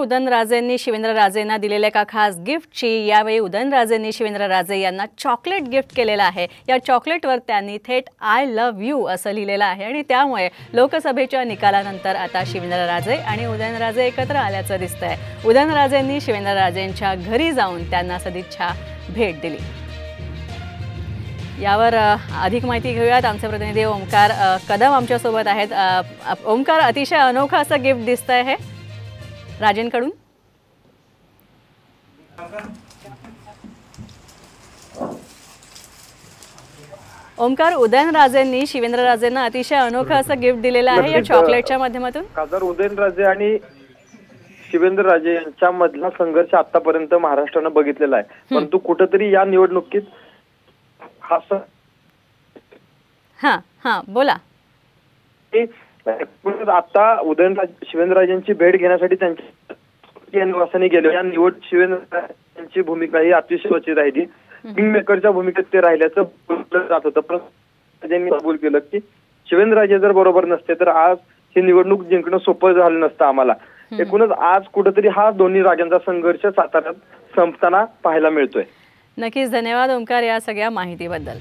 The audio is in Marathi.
उदयनराजेंनी शिवेंद्रराजेंना दिलेल्या एका खास गिफ्टची यावेळी उदयनराजेंनी शिवेंद्रराजे यांना चॉकलेट गिफ्ट केलेलं आहे। या चॉकलेटवर त्यांनी थेट आय लव्ह यू असं लिहिलेलं आहे आणि त्यामुळे लोकसभेच्या निकालानंतर आता शिवेंद्रराजे आणि उदयनराजे एकत्र आल्याचं दिसतंय। उदयनराजेंनी शिवेंद्रराजेंच्या घरी जाऊन त्यांना सदिच्छा भेट दिली। यावर अधिक माहिती घेऊयात। आमचे प्रतिनिधी ओमकार कदम आमच्या सोबत आहेत। ओमकार, अतिशय अनोखं असं गिफ्ट दिसतंय हे राजेंकडून। ओमकार, उदयनराजेंनी शिवेंद्रराजेंना अतिशय अनोखं असं गिफ्ट दिलेलं आहे या चॉकलेटच्या माध्यमातून। खासदार उदयनराजे आणि शिवेंद्रराजे यांच्यामधला संघर्ष आतापर्यंत महाराष्ट्रानं बघितलेला आहे, परंतु कुठेतरी या निवडणुकीत हां हां बोला। आता उदयनराजे शिवेंद्रराजेंची भेट घेण्यासाठी त्यांच्या निवासाने गेले। या निवड शिवेंद्रराजेंची भूमिका ही अतिशय क्वचित राहिली। किंग मेकरच्या भूमिकेत ते राहिल्याचं बोललं जात होतं, पण त्यांनी कबूल केलं की शिवेंद्रराजे जर बरोबर नसते तर आज ही निवडणूक जिंकणं सोपं झालं नसतं आम्हाला। एकूणच आज कुठेतरी हा दोन्ही राजांचा संघर्ष साताऱ्यात संपताना पाहायला मिळतोय। नक्कीच, धन्यवाद ओमकार या सगळ्या माहितीबद्दल।